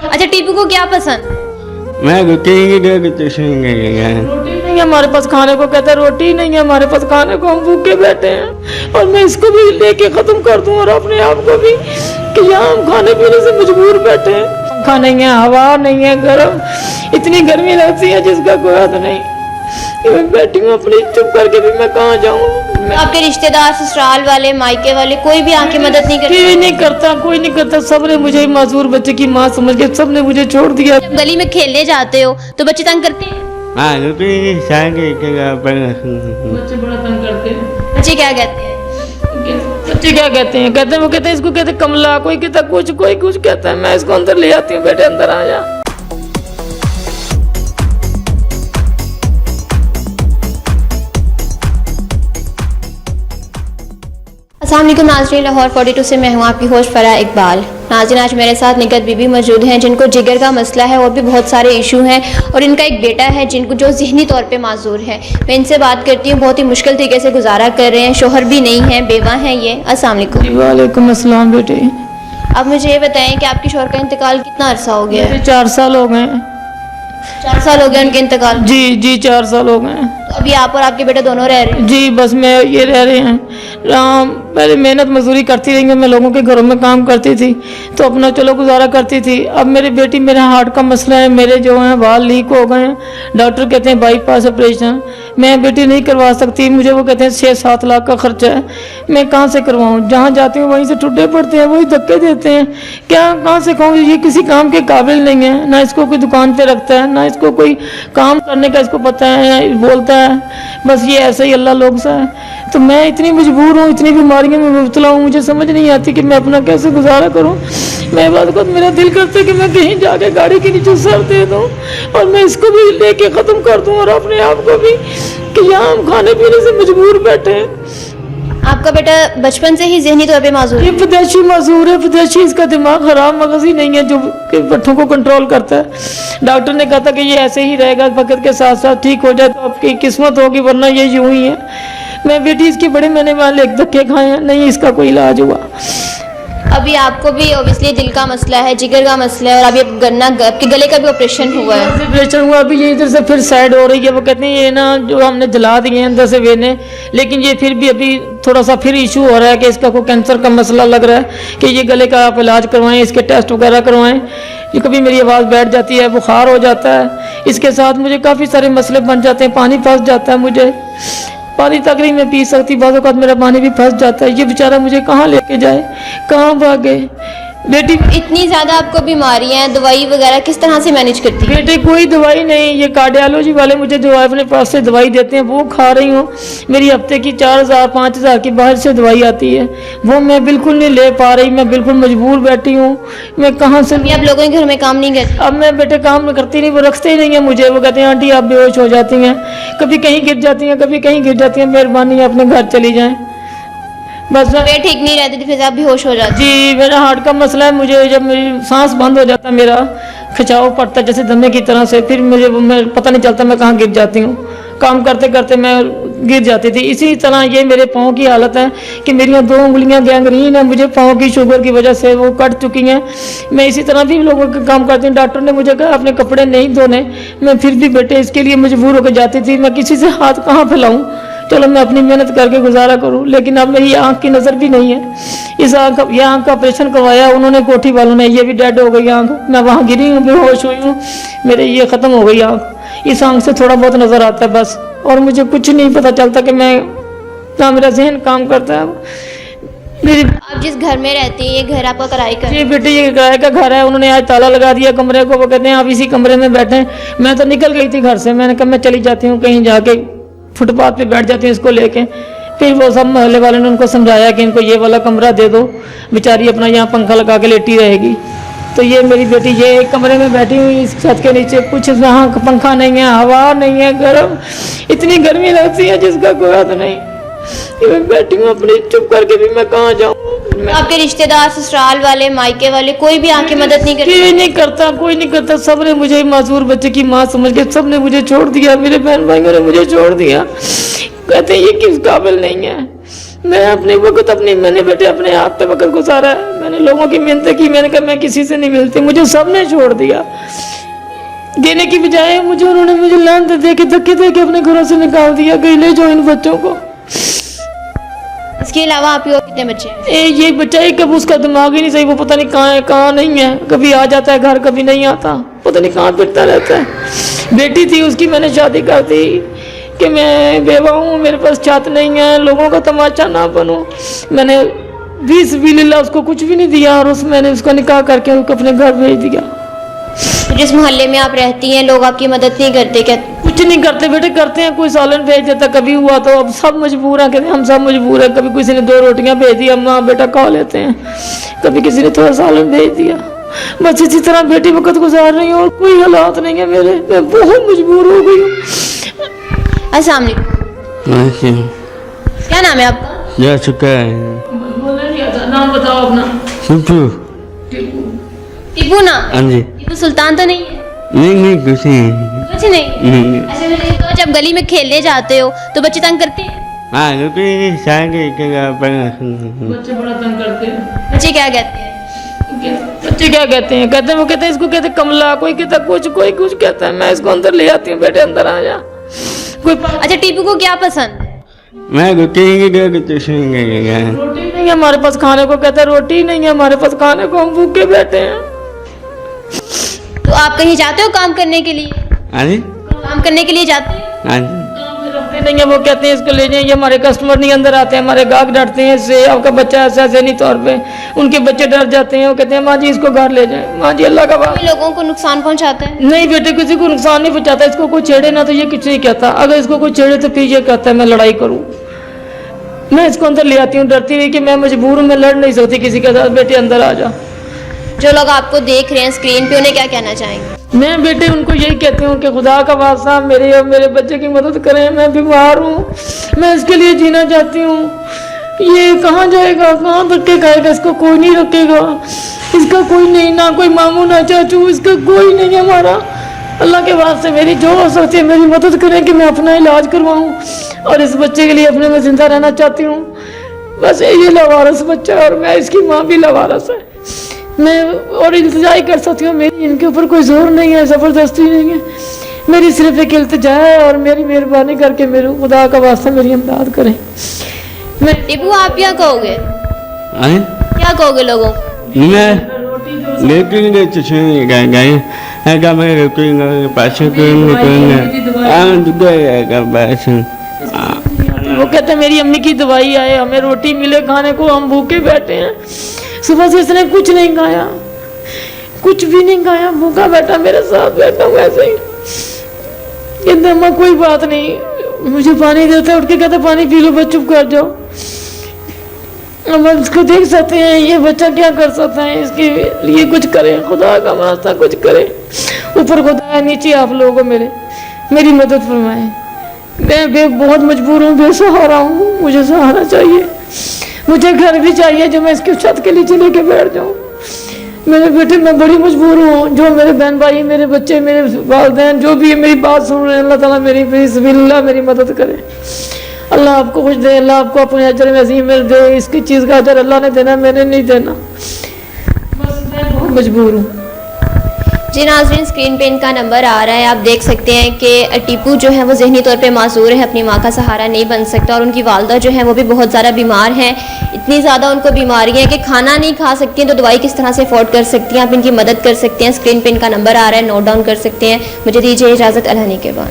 अच्छा, टीपू को क्या पसंद? मैं रोटी नहीं है हमारे पास खाने को, कहता है रोटी नहीं है हमारे पास खाने को, हम भूखे बैठे हैं। और मैं इसको भी लेके ख़त्म कर दूं और अपने आप को भी कि यहाँ हम खाने पीने से मजबूर बैठे हैं। पंखा नहीं है, हवा नहीं है, गर्म, इतनी गर्मी लगती है जिसका कोई हद नहीं। मैं बैठी हूँ अपनी चुप करके भी, मैं कहाँ जाऊँ। आपके रिश्तेदार, ससुराल वाले, मायके वाले कोई भी आके मदद नहीं करते? कोई नहीं करता, कोई नहीं करता। सब ने मुझे मासूर बच्चे की माँ समझ के सब ने मुझे छोड़ दिया। जब गली में खेलने जाते हो तो बच्चे तंग करते हैं? बच्चे बड़ा तंग करते हैं। बच्चे क्या कहते हैं? बच्चे क्या कहते हैं? कहते हैं, वो कहते हैं इसको कहते कमला, कोई कहता कुछ, कोई कुछ कहता है। मैं इसको अंदर ले आती हूँ, बेटे अंदर आ जा। अस्सलाम वालेकुम नाज़रीन, लाहौर 42 से मैं हूँ आपकी होस्ट फराह इकबाल। नाज़रीन, आज मेरे साथ निगत बीबी मौजूद हैं जिनको जिगर का मसला है और भी बहुत सारे इशू हैं, और इनका एक बेटा है जिनको जो ज़हनी तौर पे माजूर है। मैं इनसे बात करती हूँ, बहुत ही मुश्किल तरीके से गुजारा कर रहे हैं, शोहर भी नहीं है, बेवा हैं ये। अस्सलाम वालेकुम। वालेकुम अस्सलाम बेटे। अब मुझे ये बताएं कि आपके शोहर का इंतकाल कितना अरसा हो गया है? 4 साल हो गए। 4 साल हो गए उनके इंतकाल? जी 4 साल हो गए। तो अभी आप और आपके बेटा दोनों रह रहे हैं? जी बस मैं ये रह रहे हैं। पहले मेहनत मजदूरी करती रही, मैं लोगों के घरों में काम करती थी तो अपना चलो गुजारा करती थी। अब मेरी बेटी, मेरा हार्ट का मसला है, मेरे जो हैं बाल लीक हो गए हैं, डॉक्टर कहते हैं बाईपास ऑपरेशन। मैं बेटी नहीं करवा सकती, मुझे वो कहते हैं 6-7 लाख का खर्चा है, मैं कहाँ से करवाऊँ? जहाँ जाती हूँ वहीं से टुटे पड़ते हैं, वही धक्के देते हैं। क्या कहाँ से कहूँ? ये किसी काम के काबिल नहीं है, ना इसको कोई दुकान पे रखता है, ना इसको कोई काम करने का इसको पता है, बोलता है बस ये ऐसे ही अल्लाह लोग सा है। तो मैं इतनी मजबूर हूँ, इतनी बीमारियों में मुब्तला हूँ, मुझे समझ नहीं आती कि मैं अपना कैसे गुजारा करूँ। मैं बात को मेरा दिल करता है कि मैं कहीं जाके गाड़ी के नीचे सर दे दूँ और मैं इसको भी लेके ख़त्म कर दूँ और अपने आप को भी कि यहाँ हम खाने पीने से मजबूर बैठे हैं। आपका बेटा बचपन से ही ज़हनी तौर पे माजूर ये है? विदेशी माजूर है, विदेशी। इसका दिमाग खराब, मगज ही नहीं है जो कि बट्ठों को कंट्रोल करता है। डॉक्टर ने कहा था कि ये ऐसे ही रहेगा, वक्त के साथ साथ ठीक हो जाए तो आपकी किस्मत होगी, वरना ये यूं ही है। मैं बेटी इसकी बड़े मैंने वाले एक धक्के खाए हैं, नहीं इसका कोई इलाज हुआ। अभी आपको भी ऑब्वियसली दिल का मसला है, जिगर का मसला है, और अभी आपके गले का भी ऑपरेशन हुआ है। ऑपरेशन हुआ, अभी ये इधर से फिर साइड हो रही है। वो कहते हैं ये ना जो हमने जला दिए हैं अंदर से वेने, लेकिन ये फिर भी अभी थोड़ा सा फिर इशू हो रहा है कि इसका कोई कैंसर का मसला लग रहा है कि ये गले का आप इलाज करवाएं, इसके टेस्ट वगैरह करवाएं। ये कभी मेरी आवाज़ बैठ जाती है, बुखार हो जाता है, इसके साथ मुझे काफ़ी सारे मसले बन जाते हैं। पानी फंस जाता है, मुझे पानी तक नहीं मैं पी सकती, बाज़ औक़ात मेरा पानी भी फंस जाता है। ये बेचारा मुझे कहाँ लेके जाए, कहाँ भागे? बेटी इतनी ज़्यादा आपको बीमारियां हैं, दवाई वगैरह किस तरह से मैनेज करती है? बेटे कोई दवाई नहीं, ये कार्डियोलॉजी वाले मुझे जो अपने पास से दवाई देते हैं वो खा रही हूँ। मेरी हफ्ते की 4000-5000 की बाहर से दवाई आती है, वो मैं बिल्कुल नहीं ले पा रही। मैं बिल्कुल मजबूर बैठी हूँ, मैं कहाँ से? आप लोगों के घर में काम नहीं करती? अब मैं बेटे काम करती नहीं, वो रखते ही नहीं है मुझे। वो कहते हैं आंटी आप बेहोश हो जाती हैं, कभी कहीं गिर जाती हैं, कभी कहीं गिर जाती हैं, मेहरबानी अपने घर चली जाएँ बस। पेट ठीक नहीं रहती तो फिर आप बेहोश हो जाते? जी मेरा हार्ट का मसला है, मुझे जब मेरी सांस बंद हो जाता है, मेरा खिंचाव पड़ता है जैसे दमे की तरह से, फिर मैं पता नहीं चलता मैं कहाँ गिर जाती हूँ। काम करते करते मैं गिर जाती थी। इसी तरह ये मेरे पाँव की हालत है कि मेरी 2 उंगलियां गैंग्रीन है, मुझे पाँव की शुगर की वजह से वो कट चुकी हैं। मैं इसी तरह भी लोगों का काम करती हूँ। डॉक्टर ने मुझे कहा अपने कपड़े नहीं धोने, मैं फिर भी बेटे इसके लिए मजबूर होकर जाती थी। मैं किसी से हाथ कहाँ फैलाऊँ, चलो मैं अपनी मेहनत करके गुजारा करूं। लेकिन अब मेरी आंख की नज़र भी नहीं है। इस ये आंख का ऑपरेशन करवाया उन्होंने, कोठी वालों ने, ये भी डेड हो गई आंख। मैं वहाँ गिरी हूँ, बेहोश हुई हूँ, मेरे ये ख़त्म हो गई आंख। इस आंख से थोड़ा बहुत नज़र आता है बस, और मुझे कुछ नहीं पता चलता कि मैं ना मेरा जहन काम करता है। आप जिस घर में रहती है, ये घर आपका किराए का? जी बेटे ये किराए का घर है, उन्होंने आज ताला लगा दिया कमरे को। वो कहते हैं आप इसी कमरे में बैठे। मैं तो निकल गई थी घर से, मैंने कहा मैं चली जाती हूँ कहीं, जाके फुटपाथ पे बैठ जाती हूँ इसको लेके। फिर वो सब मोहल्ले वाले ने उनको समझाया कि इनको ये वाला कमरा दे दो, बेचारी अपना यहाँ पंखा लगा के लेटी रहेगी। तो ये मेरी बेटी ये एक कमरे में बैठी हुई इस छत के नीचे, कुछ यहाँ पंखा नहीं है, हवा नहीं है, गर्म, इतनी गर्मी लगती है जिसका कोई हद नहीं। मैं बैठी हूँ अपनी चुप करके भी, मैं कहाँ जाऊँ? आपके रिश्तेदार, ससुराल वाले, मायके वाले कोई भी आके मदद नहीं करते? कोई नहीं करता, कोई नहीं करता। सब ने मुझे मासूर बच्चे की माँ समझ के सब ने मुझे छोड़ दिया। मेरे बहन भाइयों ने मुझे छोड़ दिया, कहते हैं ये किस काबिल नहीं है। मैं अपने वक्त मैंने बेटे अपने आप पे वक्त गुजारा है। मैंने लोगों की मिन्नतें की, मैंने कहा मैं किसी से नहीं मिलती, मुझे सबने छोड़ दिया। देने की बजाय उन्होंने लान दे के धक्के दे के अपने घरों से निकाल दिया कि ले जाओ इन बच्चों को। इसके अलावा आपके और कितने बच्चे हैं? ये बच्चा ही, कभी उसका दिमाग ही नहीं सही, वो पता नहीं कहाँ है कहाँ नहीं है, कभी आ जाता है घर कभी नहीं आता, पता नहीं कहाँ फिरता रहता है। बेटी थी उसकी मैंने शादी कर दी कि मैं बेवा हूँ, मेरे पास छत नहीं है, लोगों का तमाशा ना बनूं। मैंने 20 बिल्ला उसको कुछ भी नहीं दिया और मैंने उसका निकाह करके उसको अपने घर भेज दिया। तो जिस मोहल्ले में आप रहती हैं लोग आपकी मदद नहीं करते क्या? कुछ नहीं करते बेटे, करते हैं कोई सालन भेज देता, कभी हुआ तो अब सब मजबूर हैं, कहते हम सब मजबूर हैं। कभी किसी ने 2 रोटियां भेज दी, अम्मा बेटा खा लेते हैं, कभी किसी ने थोड़ा सालन भेज दिया। बस इसी तरह बेटी वक्त गुजार रही हूँ और कोई हालात नहीं है मेरे, मैं बहुत मजबूर हो गई हूँ। अस्सलाम वालेकुम। क्या नाम है आपका? जा चुका है। बोलने नहीं आता, नाम बताओ अपना। सुपू। टीपू ना? हाँ जी। टीपू सुल्तान तो नहीं है? नहीं कुछ नहीं। कुछ नहीं। अच्छा मुझे तो जब गली में खेलने जाते हो तो बच्चे तंग करते हैं? हाँ क्योंकि शायद बच्चे बड़ा तंग करते हैं। बच्चे क्या कहते हैं? बच्चे क्या कहते हैं? वो कहते हैं इसको कहते कमला, कोई कहता कुछ, कोई कुछ कहता है। मैं इसको अंदर ले आती हूँ, बेटे अंदर आ जा। अच्छा टीपू को क्या पसंद है? मैं रोटी नहीं है हमारे पास खाने को, कहता है रोटी नहीं है हमारे पास खाने को, हम भूखे बैठे हैं। तो आप कहीं जाते हो काम करने के लिए? हाँ जी। काम करने के लिए जाते हैं? हाँ जी। रखते नहीं है, वो कहते हैं इसको ले जाइए, ये हमारे कस्टमर नहीं अंदर आते हैं, हमारे गाहक डरते हैं इससे, आपका बच्चा ऐसा नहीं तौर पे उनके बच्चे डर जाते हैं, वो कहते हैं माँ जी इसको घर ले जाए। माँ जी अल्लाह का बात। लोगों को नुकसान पहुंचाता है? नहीं बेटे किसी को नुकसान नहीं पहुंचाता, इसको कोई छेड़े ना तो ये कुछ नहीं कहता, अगर इसको कोई छेड़े तो फिर ये कहता है मैं लड़ाई करूँ। मैं इसको अंदर ले आती हूँ डरती हुई कि मैं मजबूर हूँ, मैं लड़ नहीं सकती किसी के साथ, बेटे अंदर आ जा। जो लोग आपको देख रहे हैं स्क्रीन पे उन्हें क्या कहना चाहेंगे? मैं बेटे उनको यही कहती हूँ कि खुदा का वास्ता मेरे और मेरे बच्चे की मदद करें, मैं बीमार हूँ, मैं इसके लिए जीना चाहती हूँ। ये कहाँ जाएगा, कहाँ धक्के खाएगा, इसको कोई नहीं रखेगा, इसका कोई नहीं, ना कोई मामू ना चाचू, इसका कोई नहीं है हमारा। अल्लाह के वास्ते मेरी जो हो सकती है मेरी मदद करें कि मैं अपना इलाज करवाऊँ और इस बच्चे के लिए अपने में जिंदा रहना चाहती हूँ। बस ये लवारस बच्चा है और मैं इसकी माँ भी लवारस है, मैं और इल्तिजा ही कर सकती हूँ, मेरी इनके ऊपर कोई जोर नहीं है, ज़बरदस्ती नहीं है, मेरी सिर्फ एक इल्तिजा है और मेरी मेहरबानी करके मेरे खुदा का वास्ता मेरी इमदाद करें। मैं टीपू आप क्या कहोगे? क्या कहोगे लोगों को? मैं लेकिन गए है मैं रुकूंगा पास वो कहते हैं मेरी अम्मी की दवाई आए, हमें रोटी मिले खाने को, हम भूखे बैठे हैं, सुबह से इसने कुछ नहीं खाया, कुछ भी नहीं खाया, भूखा बैठा मेरे साथ बैठा हूँ ऐसे ही। कहते अम्मा कोई बात नहीं, मुझे पानी देता है, उठ के कहते पानी पी लो, बस चुप कर जाओ। अब हम इसको देख सकते हैं ये बच्चा क्या कर सकता है, इसके लिए कुछ करें, खुदा का वास्ता कुछ करें, ऊपर खुदा है नीचे आप लोगों मेरी मदद फरमाएं। मैं बहुत मजबूर हूँ, बेसहारा हूँ, मुझे सहारा चाहिए, मुझे घर भी चाहिए जो मैं इसके छत के नीचे लेके बैठ जाऊँ। मेरे बेटे मैं बड़ी मजबूर हूँ, जो मेरे बहन भाई मेरे बच्चे मेरे वालिदैन जो भी है मेरी बात सुन रहे हैं, अल्लाह ताला मेरी मदद करे। अल्लाह आपको कुछ दे, अल्लाह आपको अपने अजर में अजीम में दे, इसकी चीज़ का अजर अल्लाह ने देना, मैंने नहीं देना, बस मैं बहुत मजबूर हूँ। जी नाज़रीन स्क्रीन पे इनका नंबर आ रहा है, आप देख सकते हैं कि टीपू जो है वो ज़हनी तौर पे माजूर है, अपनी माँ का सहारा नहीं बन सकता और उनकी वालदा जो है वो भी बहुत ज़्यादा बीमार हैं, इतनी ज़्यादा उनको बीमारी है कि खाना नहीं खा सकती हैं, तो दवाई किस तरह से अफोर्ड कर सकती हैं, आप इनकी मदद कर सकते हैं। स्क्रीन पे इनका नंबर आ रहा है, नोट डाउन कर सकते हैं। मुझे दीजिए इजाज़त, अल्लाह के बाद।